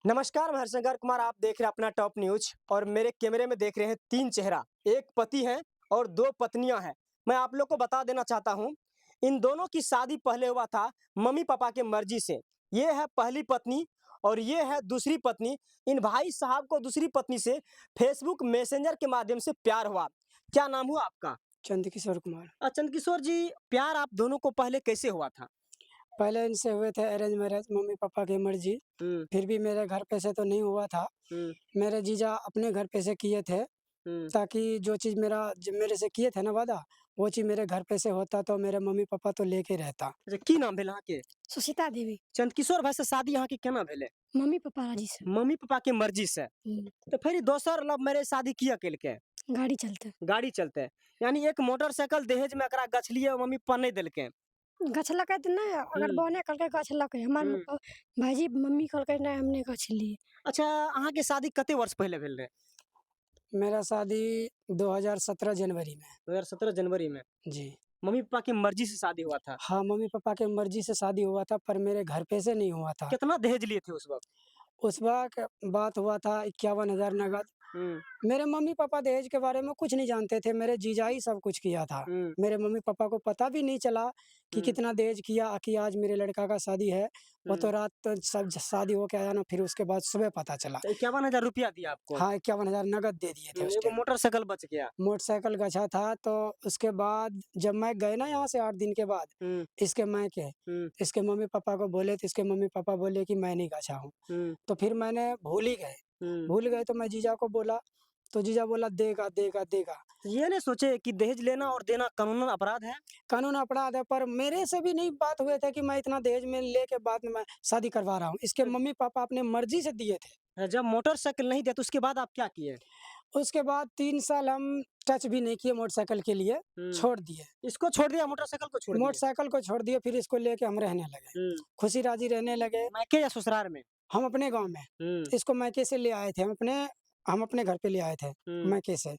नमस्कार, मैं हर्षंकर कुमार। आप देख रहे हैं अपना टॉप न्यूज और मेरे कैमरे में देख रहे हैं 3 चेहरा। एक पति है और 2 पत्नियां हैं। मैं आप लोग को बता देना चाहता हूं, इन दोनों की शादी पहले हुआ था मम्मी-पापा की मर्ज़ी से। ये है पहली पत्नी और ये है दूसरी पत्नी। इन भाई साहब को दूसरी पत्नी से फेसबुक मैसेंजर के माध्यम से प्यार हुआ। क्या नाम हुआ आपका? चंद्रकिशोर कुमार। चंद्रकिशोर जी, प्यार आप दोनों को पहले कैसे हुआ था? पहले इनसे हुए थे अरेंज मैरेज, मम्मी-पापा की मर्ज़ी। हुँ, फिर भी मेरे घर पे से तो नहीं हुआ था। हुँ, मेरे जीजा अपने घर पे से किए थे, हुँ। ताकि जो चीज़ मेरे से किए थे ना वादा, वो चीज़ मेरे घर पे से होता तो मेरे मम्मी-पापा तो लेके रहता। अच्छा, की नाम भेल अहाँके? सुचिता देवी, चंद्रकिशोर भाई से शादी यहाँ की केना भेलै? मम्मी-पापा राजी से। मम्मी-पापा के मर्ज़ी से। हुँ, तो फिर ई दोसर लव मैरेज शादी किया केलकै? गाड़ी चलते। गाड़ी चलते। यानी एक मोटरसाइकिल दहेज में एकरा गछलियै मम्मी-पप्पा नहीं देलकै। गछलकै तऽ नहि, अगर हुँ, बहने कहलकै गछलकै, हमर हुँ। भाईजी मम्मी कहलकै नहि हम नहि गछलियै। अच्छा, अहाँके शादी कते वर्ष पहले भेल रहै? मेरा शादी 2017 जनवरी में। 2017 जनवरी में। जी। मम्मी-पापा की मर्ज़ी से शादी हुआ था। हाँ, मम्मी-पापा के मर्ज़ी से शादी हुआ था, पर मेरे घर पे से नहीं हुआ था। कितना दहेज लिए थे उस वक़्त? उस वक़्त बात हुआ था 51,000 नकद। हुँ, मेरे मम्मी-पापा दहेज के बारे में कुछ नहीं जानते थे, मेरे जीजा ही सब कुछ किया था। हुँ, मेरे मम्मी-पापा को पता भी नहीं चला कि हुँ, कितना दहेज किया कि आज मेरे लड़का का शादी है। वो हुँ। तो रात तो सब शादी हो के आया ना, फिर उसके बाद सुबह पता चला। तो 51,000 रुपया दिया आपको। हाँ, 51,000 नकद दे दिए थे उस एगो टाइम। मोटरसाइकिल बच गया। मोटरसाइकिल गँछा था, तो उसके बाद जब मैं गए ना यहाँ से 8 दिन के बाद, हुँ, इसके मायके, हुँ, इसके मम्मी-पापा को बोले तो इसके मम्मी-पापा बोले कि मैं नहीं गँछा हूँ। हुँ, तो फिर मैंने भूल ही गए। हुँ। भूल गए तो मैं जीजा को बोला, तो जीजा बोला देगा, देगा, देगा। तो ये नहीं सोचे कि दहेज लेना और देना कानूनन अपराध है? कानून अपराध है, पर मेरे से भी नहीं बात हुए थे कि मैं इतना दहेज में लेके बाद में मैं शादी करवा रहा हूँ। इसके मम्मी-पापा अपने मर्ज़ी से दिए थे। जब मोटरसाइकिल नहीं दिया तो उसके बाद आप क्या किए? उसके बाद 3 साल हम टच भी नहीं किए मोटरसाइकिल के लिए, हुँ। छोड़ दिए। इसको छोड़ दिया, मोटरसाइकिल को छोड़ दिए? मोटरसाइकिल को छोड़ दिए, फिर इसको लेके हम रहने लगे। हुँ। खुशी-राज़ी रहने लगे, मायके या ससुराल में? हम अपने गाँव में। हुँ, इसको मायके से ले आए थे, हम अपने घर पे ले आए थे, हुँ, मायके से।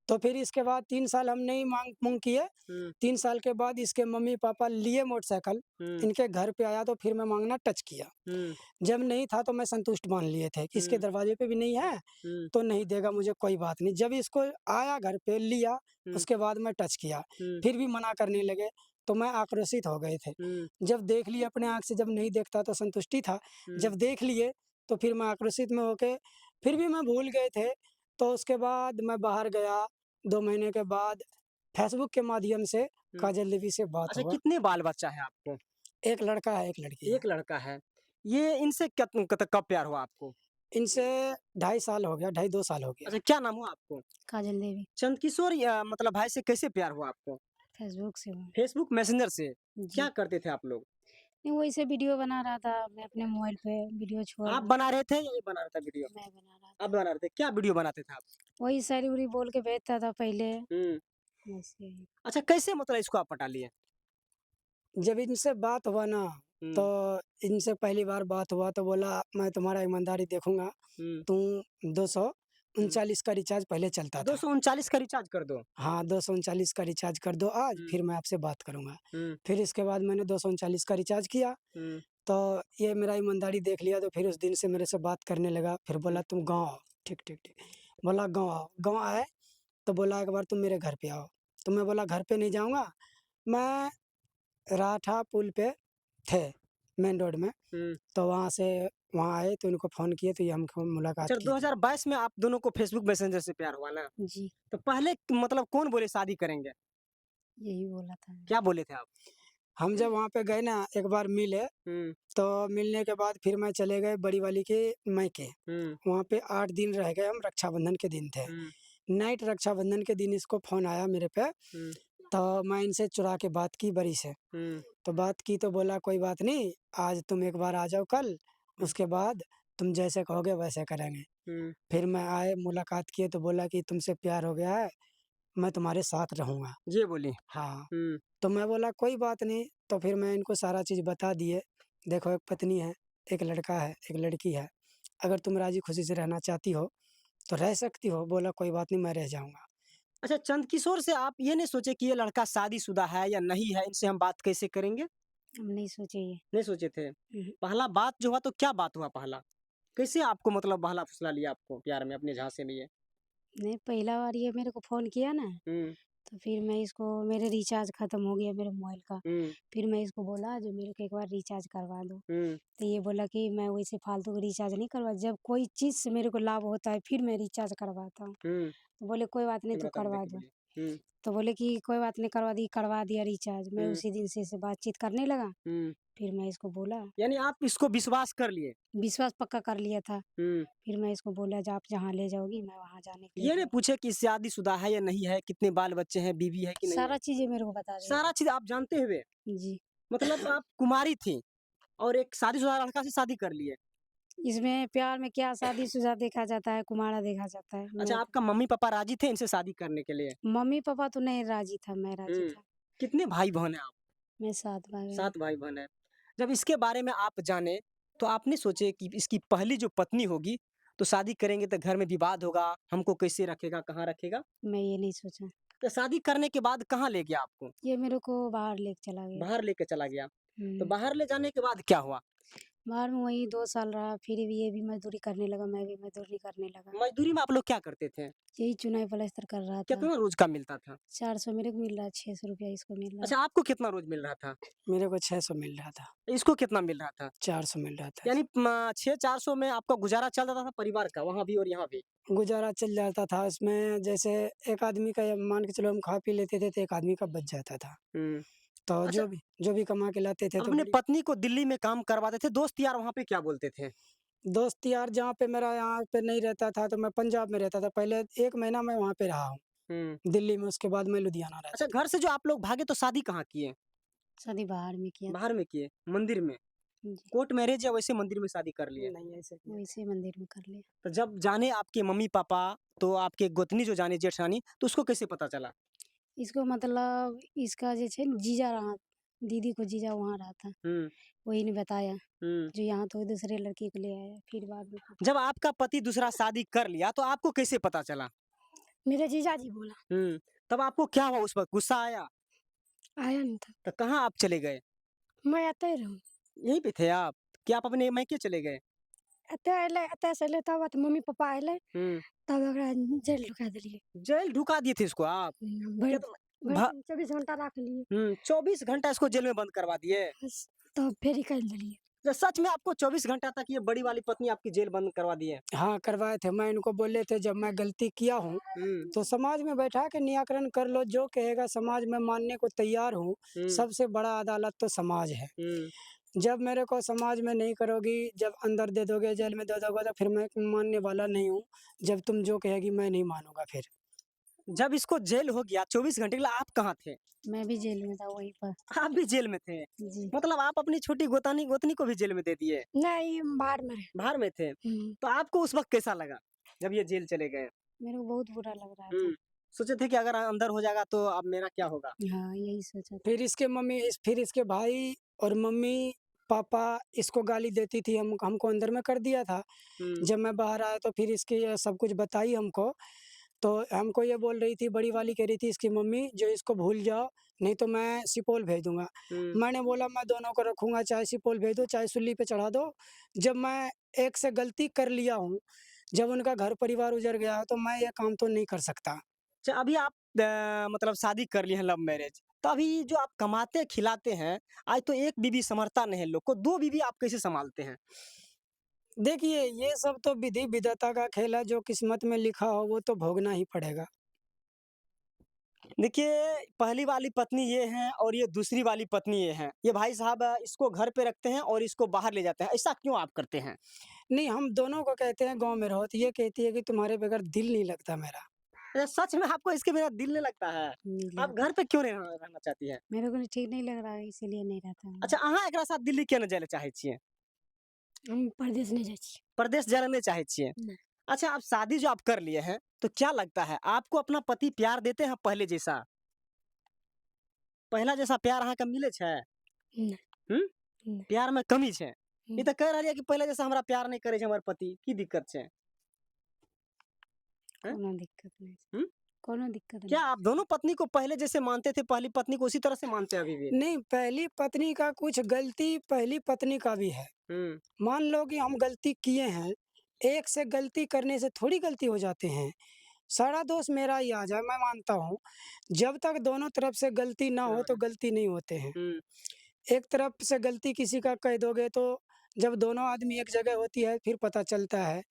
तो फिर इसके बाद 3 साल हम नहीं माँग-मूँग किए। हुँ, 3 साल के बाद इसके मम्मी-पापा लिए मोटरसाइकिल, हुँ, इनके घर पे आया तो फिर मैं माँगना टच किया। हुँ, जब नहीं था तो मैं संतुष्ट मान लिए थे कि इसके हुँ, दरवाजे पे भी नहीं है, हुँ, तो नहीं देगा मुझे कोई बात नहीं। जब इसको आया घर पे लिया, हुँ, उसके बाद मैं टच किया, हुँ, फिर भी मना करने लगे, तो मैं आक्रोशित हो गए थे। हुँ, जब देख लिए अपने आँख से, जब नहीं देखता तो संतुष्टि था, हुँ। जब देख लिए तो फिर मैं आक्रोशित में होके फिर भी मैं भूल गए थे, तो उसके बाद मैं बाहर गया, 2 महीने के बाद फेसबुक के माध्यम से हुँ। काजल देवी से बात अच्छा, हुआ। कितने बाल-बच्चा है आपको? 1 लड़का है, 1 लड़की है। एक लड़का है। ये इनसे कब प्यार हुआ आपको? इनसे ढाई साल हो गया, ढाई 2 साल हो गया। अच्छा, क्या नाम हुआ आपको? काजल देवी, चंदकिशोर या मतलब भाई से कैसे प्यार हुआ आपको? फेसबुक से हुआ। फेसबुक मैसेंजर से? क्या जी, करते थे आप लोग? नहीं वो ऐसे वीडियो बना रहा था, मैं अपने मोबाइल पे वीडियो छोड़ आप रहा बना रहे थे या ये बना रहा था वीडियो? मैं बना रहा आप था। बना रहे थे। क्या वीडियो बनाते थे आप? वही शायरी-उरी बोल के भेजता था पहले, हुँ। ऐसे ही। अच्छा, कैसे मतलब इसको आप पटा लिए? जब इनसे बात हुआ ना, हुँ, तो इनसे पहली बार बात हुआ तो बोला मैं तुम्हारा ईमानदारी देखूँगा, हुँ, तुम हुँ। 239 का रिचार्ज पहले चलता था। 239 का रिचार्ज कर दो। हाँ, 239 का रिचार्ज कर दो आज, हुँ, फिर मैं आपसे बात करूँगा। हुँ, फिर इसके बाद मैंने 239 का रिचार्ज किया, हुँ, तो ये मेरा ईमानदारी देख लिया, तो फिर उस दिन से मेरे से बात करने लगा। फिर हुँ, बोला तुम गाँव आओ। ठीक, ठीक, ठीक। बोला गाँव आओ। गाँव आए, तो बोला एक बार तुम मेरे घर पे आओ। तो मैं बोला घर पे नहीं जाऊँगा, मैं राठा पुल पे थे, मेन रोड में। हुँ। तो वहाँ आए तो इनको फ़ोन किए तो ये हमको अच्छा, मुलाकात की थी। 2022 में आप दोनों को फेसबुक मैसेंजर से प्यार हुआ ना? जी, तो पहले मतलब कौन बोले शादी करेंगे? यही बोला था। क्या बोले थे आप? हम जब वहाँ पे गए ना एक बार मिले, हुँ, तो मिलने के बाद फिर मैं चले गए बड़ी वाली के मायके। हुँ, वहाँ पे 8 दिन रह गए हम, रक्षाबंधन के दिन थे। हुँ, नाइट रक्षाबंधन के दिन इसको फ़ोन आया मेरे पे, हुँ, तो मैं इनसे चुरा के बात की बड़ी से। हुँ, तो बात की तो बोला कोई बात नहीं, आज तुम एक बार आ जाओ कल, हुँ, उसके बाद तुम जैसे कहोगे वैसे करेंगे। हुँ। फिर मैं आए, मुलाकात किए तो बोला कि तुमसे प्यार हो गया है, मैं तुम्हारे साथ रहूँगा। ये बोली? हाँ, हुँ। तो मैं बोला कोई बात नहीं, तो फिर मैं इनको सारा चीज़ बता दिए। देखो एक पत्नी है, एक लड़का है, एक लड़की है। अगर तुम राज़ी खुशी से रहना चाहती हो, तो रह सकती हो। बोला कोई बात नहीं मैं रह जाऊँगा। अच्छा, चंदकिशोर से आप ये नहीं सोचे कि ये लड़का शादीशुदा है या नहीं है, इनसे हम बात कैसे करेंगे? हम नहीं सोचे ये। नहीं सोचे थे? हुँ, पहला बात जो हुआ तो क्या बात हुआ पहला? कैसे आपको मतलब बहला फुसला लिया आपको प्यार में अपने झांसे में ये? नहीं, पहला बार ये मेरे को फ़ोन किया ना, हुँ, तो फिर मैं इसको मेरे रिचार्ज ख़त्म हो गया मेरे मोबाइल का। हुँ, फिर मैं इसको बोला जो मेरे को एक बार रिचार्ज करवा दो। हुँ, तो ये बोला कि मैं वैसे फालतू का रिचार्ज नहीं करवा, जब कोई चीज़ से मेरे को लाभ होता है फिर मैं रिचार्ज करवाता हूँ। हुँ। तो बोले कोई बात नहीं, तू कैमरा तरफ देख करवा के दो। बोलिए। हुँ, तो बोले कि कोई बात नहीं, करवा दिया रिचार्ज। मैं हुँ, उसी दिन से इससे बातचीत करने लगा। हुँ। फिर मैं इसको बोला, यानी आप इसको विश्वास कर लिए? विश्वास पक्का कर लिया था। हुँ। फिर मैं इसको बोला आप जहाँ ले जाओगी मैं वहाँ जाने के लिए ये नहीं तैयार पूछे कि शादीशुदा है या नहीं है, कितने बाल-बच्चे हैं, बीवी है कि हूँ। नहीं है? सारा चीज़ें मेरे को बता दिया सारा था। चीज़ आप जानते हुए, जी। मतलब आप कुमारी थी और एक शादीशुदा लड़का से शादी कर लिए। इसमें प्यार में क्या शादी-शुदा देखा जाता है, कुमारा देखा जाता है। अच्छा, मैं आपका मम्मी-पापा राज़ी थे इनसे शादी करने के लिए? मम्मी-पापा तो नहीं राज़ी था, मैं राज़ी हुँ। था। कितने भाई-बहन हैं आप? मैं 7 भाई बहन। 7 भाई-बहन हैं। जब इसके बारे में आप जाने, तो आपने सोचे कि इसकी पहली जो पत्नी होगी, तो शादी करेंगे तो घर में विवाद होगा, हमको कैसे रखेगा, कहाँ रखेगा? मैं ये नहीं सोचा। तो शादी करने के बाद कहाँ ले गया आपको? ये मेरे को बाहर लेके चला गया। बाहर लेके चला गया। तो हुँ। बाहर ले जाने के बाद क्या हुआ? बाहर में वहीं 2 साल रहा, फिर भी ये भी मज़दूरी करने लगा, मैं भी मज़दूरी करने लगा। मज़दूरी में आप लोग क्या करते थे? यही चुनाई पलस्तर कर रहा था। कितना रोज़ का मिलता था? 400 मेरे को मिल रहा है, 600 रुपया इसको मिल रहा है। अच्छा, आपको कितना रोज़ मिल रहा था? मेरे को 600 मिल रहा था, इसको कितना मिल रहा था? 400 मिल रहा था। यानी 6-400 में आपका गुज़ारा चल जाता था परिवार का, वहाँ भी और यहाँ भी? गुज़ारा चल जाता था उसमें, जैसे एक आदमी का मान के चलो हम खा पी लेते थे तो एक आदमी का बच जाता था। हुँ। तो अच्छा, जो भी कमा के लाते थे आप तो अपने बड़ी पत्नी को दिल्ली में काम करवाते थे, दोस्त यार वहाँ पे क्या बोलते थे? दोस्त यार जहाँ पे मेरा यहाँ पे नहीं रहता था तो मैं पंजाब में रहता था। पहले 1 महीना मैं वहाँ पे रहा हूँ, हुँ। दिल्ली में, उसके बाद मैं लुधियाना रहता अच्छा, था। घर से जो आप लोग भागे तो शादी कहाँ किए? शादी बाहर में किया था। बाहर में किए, मंदिर में? जी, कोर्ट मैरेज या वैसे मंदिर में शादी कर लिए? नहीं ऐसे किया। वैसे मंदिर में कर लिया। तो जब जाने आपके मम्मी-पापा, तो आपके गोतनी जो जाने जेठानी, तो उसको कैसे पता चला? इसको मतलब इसका जे छे न जीजा रहा, दीदी को जीजा वहाँ रहा था, हुँ, वही ने बताया, हुँ। जो यहाँ तो दूसरे लड़के को ले आया, फिर बाद में जब आपका पति दूसरा शादी कर लिया, तो आपको कैसे पता चला? मेरे जीजा जी बोला, हुँ, तब आपको क्या हुआ उस वक़्त, गुस्सा आया? आया नहीं था। तो कहाँ आप चले गए? मैं एतै रहूँ, यहीं पे थे आप? कि आप अपने मायके चले गए? एतै अयलै, एतऽ से अयलै तब त मम्मी-पापा अयलै, हुँ, तब ओकरा जेल ढुका देलियै। जेल ढुका दिए थे इसको आप? भरि कितना भरि भ दिन 24 घंटा राखलियै, 24 घंटा इसको जेल में बंद करवा दिए? बस तब फेर निकालि देलियै। तो सच में आपको 24 घंटा तक ये बड़ी वाली पत्नी आपकी जेल बंद करवा दी है? हाँ, करवाए थे। मैं इनको बोले थे जब मैं गलती किया हूँ, हुँ, तो समाज में बैठा के निराकरण कर लो, जो कहेगा समाज में मानने को तैयार हूँ। हुँ, सबसे बड़ा अदालत तो समाज है। हुँ। जब मेरे को समाज में नहीं करोगी, जब अंदर दे दोगे, जेल में दे दोगे तो फिर मैं मानने वाला नहीं हूँ। जब तुम जो कहेगी मैं नहीं मानूँगा फिर। जब इसको जेल हो गया 24 घंटे के लिए, आप कहाँ थे? मैं भी जेल में था वहीं पर। आप भी जेल में थे? जी। मतलब आप अपनी छोटी गोतनी को भी जेल में दे दिए? नहीं, बाहर में रहे। बाहर में थे? हुँ, तो आपको उस वक़्त कैसा लगा, जब ये जेल चले गए? मेरे को बहुत बुरा लग रहा था। हुँ, सोचे थे कि अगर अंदर हो जाएगा तो अब मेरा क्या होगा? हाँ, यही सोचा था। फिर इसके भाई और मम्मी-पापा इसको गाली देती थी, हमको अंदर में कर दिया था। हुँ, जब मैं बाहर आया तो फिर इसकी ये सब कुछ बताई हमको, तो हमको ये बोल रही थी, बड़ी वाली कह रही थी इसकी मम्मी, जो इसको भूल जाओ, नहीं तो मैं सुपौल भेज दूँगा। हुँ, मैंने बोला मैं दोनों को रखूँगा, चाहे सुपौल भेज दो, चाहे सूली पे चढ़ा दो। जब मैं एक से गलती कर लिया हूँ, जब उनका घर परिवार उजड़ गया है, तो मैं ये काम तो नहीं कर सकता। अच्छा अभी आप मतलब शादी कर लिए हैं लव मैरिज, तो अभी जो आप कमाते खिलाते हैं, आज तो 1 बीवी सँभरता नहीं है लोग को, 2 बीवी आप कैसे सँभालते हैं? देखिए, ये सब तो विधि-विधाता का खेल है, जो किस्मत में लिखा हो वो तो भोगना ही पड़ेगा। देखिए, पहली वाली पत्नी ये है और ये दूसरी वाली पत्नी ये है। ये भाई साहब इसको घर पे रखते हैं और इसको बाहर ले जाते हैं, ऐसा क्यों आप करते हैं? नहीं, हम दोनों को कहते हैं गाँव में रहो, तो ये कहती है कि तुम्हारे बगैर दिल नहीं लगता मेरा। सच में आपको इसके बिना दिल नहीं लगता है? नहीं आप लगता। घर पे क्यों नहीं रहना चाहती हैं? मेरे को ठीक नहीं लग रहा है, इसीलिए नहीं रहता हूँ। अच्छा अहाँ एकरा साथ दिल्ली किया नहीं जाय ले चाहे छियै? हम परदेश नहीं जाइ छी। प्रदेश जाय ले नहीं चाहे छियै? नहीं। अच्छा आप शादी जो आप कर लिए हैं, तो क्या लगता है आपको अपना पति प्यार देते हैं पहले जैसा? पहला जैसा प्यार अहाँ के मिले छै? नहीं, हुँ? नहीं। प्यार में कमी छै? ई हुँ, तऽ कह रहलियै कि पहले जैसा हमरा प्यार नहीं करे छै हमर पति, की दिक्कत छै? हैं? कोनो दिक्कत नहीं हुँ? है। कोनो दिक्कत क्या नहीं। आप दोनों पत्नी को पहले जैसे मानते थे, पहली पत्नी को उसी तरह से मानते हैं अभी भी? नहीं, पहली पत्नी का कुछ गलती पहली पत्नी का भी है। हुँ, मान लो कि हम गलती किए हैं, एक से गलती करने से थोड़ी गलती हो जाते हैं। सारा दोष मेरा ही आ जाए, मैं मानता हूँ। जब तक दोनों तरफ से गलती ना हो तो गलती नहीं होते हैं। हुँ। एक तरफ से गलती किसी का कह दोगे तो जब दोनों आदमी एक जगह होती है फिर पता चलता है,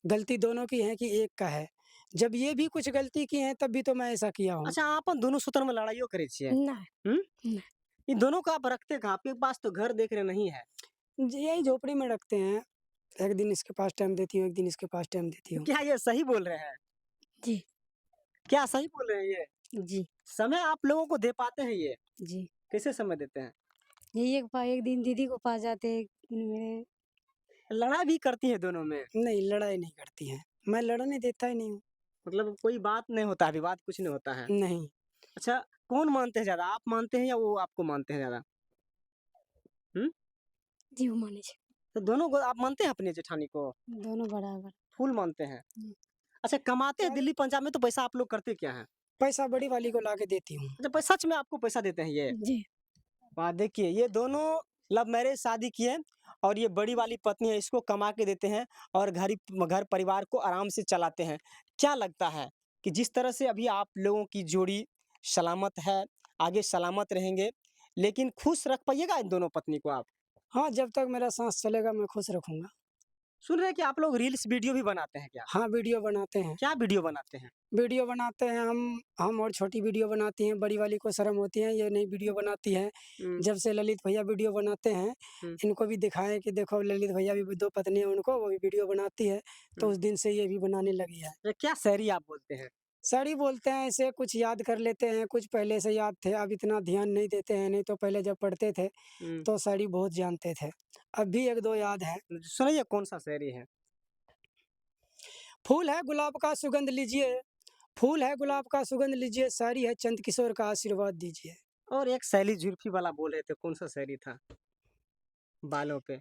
गलती दोनों की है कि एक का है। जब ये भी कुछ गलती की है तब भी तो मैं ऐसा किया हूँ। अच्छा आपन दुनू सूत्र में लड़ाइयो करे छियै? नहीं हुँ? नहीं इन दोनों को आप रखते कहाँ? आपके पास तो घर देख रहे नहीं है। जी, यही झोपड़ी में रखते हैं। एक दिन इसके पास टाइम देती हूँ, एक दिन इसके पास टाइम देती तो हूँ। क्या ये सही बोल रहे हैं? जी क्या सही बोल रहे हैं ये? जी समय आप लोगों को दे पाते हैं ये? जी कैसे समय देते हैं? ये एक दिन दीदी को पास जाते, एक दिन मेरे। लड़ाई भी करती हैं दोनों में? नहीं, लड़ाई नहीं करती हैं। मैं लड़ने देता ही नहीं हूँ। मतलब कोई बात नहीं होता है, विवाद कुछ नहीं होता है। नहीं, अच्छा, कौन मानते हैं ज़्यादा? आप मानते हैं या वो आपको मानते हैं ज़्यादा? हुँ? जी वो माने छे, तो दोनों को आप मानते हैं अपनी जेठानी को? दोनों बराबर। फुल मानते हैं? हुँ। अच्छा कमाते हैं सारी दिल्ली पंजाब में तो पैसा आप लोग करते क्या हैं? पैसा बड़ी वाली को लाके देती हूँ। अच्छा सच में आपको पैसा देते हैं ये? जी वाह! देखिए ये दोनों लव मैरिज शादी किए और ये बड़ी वाली पत्नी है इसको कमा के देते हैं और घर परिवार को आराम से चलाते हैं। क्या लगता है कि जिस तरह से अभी आप लोगों की जोड़ी सलामत है, आगे सलामत रहेंगे, लेकिन खुश रख पाइएगा इन दोनों पत्नी को आप? हाँ, जब तक मेरा साँस चलेगा मैं खुश रखूँगा। सुन रहे हैं कि आप लोग रील्स वीडियो भी बनाते हैं क्या? हाँ, वीडियो बनाते हैं। क्या वीडियो बनाते हैं? वीडियो बनाते हैं हम और छोटी वीडियो बनाती हैं, बड़ी वाली को शर्म होती है, ये नई वीडियो बनाती है। हुँ, जब से ललित भैया वीडियो बनाते हैं, हुँ, इनको भी दिखाएँ कि देखो ललित भैया भी 2 पत्नी है उनको, वो भी वीडियो बनाती है, तो हुँ। उस दिन से ये भी बनाने लगी है। ये क्या शायरी आप बोलते हैं? साड़ी बोलते हैं ऐसे कुछ याद कर लेते हैं, कुछ पहले से याद थे, अब इतना ध्यान नहीं देते हैं, नहीं तो पहले जब पढ़ते थे, हुँ, तो साड़ी बहुत जानते थे। अब भी 1-2 याद है। सुनाइए कौन-सा शायरी है? फूल है गुलाब का सुगंध लीजिए, फूल है गुलाब का सुगंध लीजिए, साड़ी है चंद किशोर का आशीर्वाद दीजिए। और एक सैली जुल्फी वाला बोल रहे थे, कौन-सा शायरी था? बालों पे।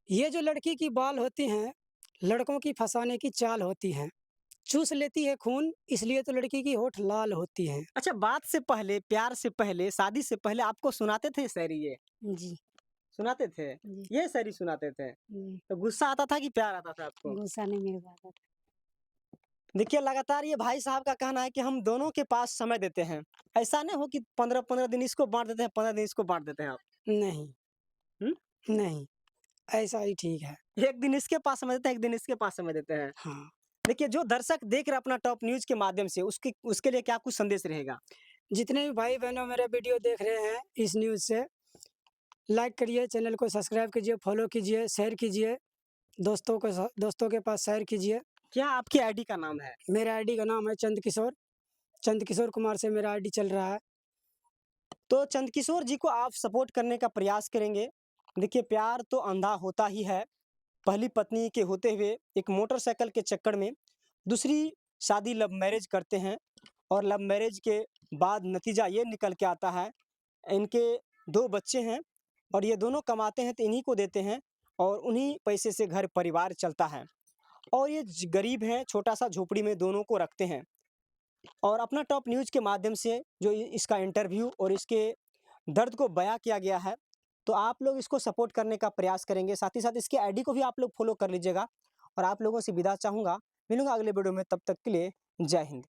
ये जो लड़की की बाल होती हैं, लड़कों की फँसाने की चाल होती हैं। चूस लेती है खून, इसलिए तो लड़की की होठ लाल होती हैं। अच्छा बात से पहले, प्यार से पहले, शादी से पहले आपको सुनाते थे शायरी ये? जी सुनाते थे? जी ये शायरी सुनाते थे? जी तो गुस्सा आता था कि प्यार आता था आपको? गुस्सा नहीं मेरे को आता था। देखिए लगातार ये भाई साहब का कहना है कि हम दोनों के पास समय देते हैं। ऐसा नहीं हो कि 15-15 दिन इसको बाँट देते हैं, 15 दिन इसको बाँट देते हैं आप। नहीं, हुँ? नहीं, ऐसा ही ठीक है। एक दिन इसके पास समय देते हैं, एक दिन इसके पास समय देते हैं। हाँ, देखिए जो दर्शक देख रहे हैं अपना टॉप न्यूज़ के माध्यम से उसके उसके लिए क्या कुछ संदेश रहेगा? जितने भी भाई-बहनों मेरा वीडियो देख रहे हैं इस न्यूज़ से, लाइक करिए, चैनल को सब्सक्राइब कीजिए, फॉलो कीजिए, शेयर कीजिए, दोस्तों के पास शेयर कीजिए। क्या आपकी आईडी का नाम है? मेरा आईडी का नाम है चंद किशोर कुमार से मेरा आईडी चल रहा है। तो चंद्रकिशोर जी को आप सपोर्ट करने का प्रयास करेंगे। देखिए प्यार तो अंधा होता ही है। पहली पत्नी के होते हुए एक मोटरसाइकिल के चक्कर में दूसरी शादी लव मैरिज करते हैं और लव मैरिज के बाद नतीजा ये निकल के आता है, इनके 2 बच्चे हैं और ये दोनों कमाते हैं तो इन्हीं को देते हैं और उन्हीं पैसे से घर परिवार चलता है। और ये गरीब हैं, छोटा-सा झोपड़ी में दोनों को रखते हैं। और अपना टॉप न्यूज़ के माध्यम से जो इसका इंटरव्यू और इसके दर्द को बयाँ किया गया है, तो आप लोग इसको सपोर्ट करने का प्रयास करेंगे। साथ ही साथ इसकी आईडी को भी आप लोग फ़ॉलो कर लीजिएगा और आप लोगों से विदा चाहूँगा। मिलूँगा अगले वीडियो में, तब तक के लिए जय हिंद।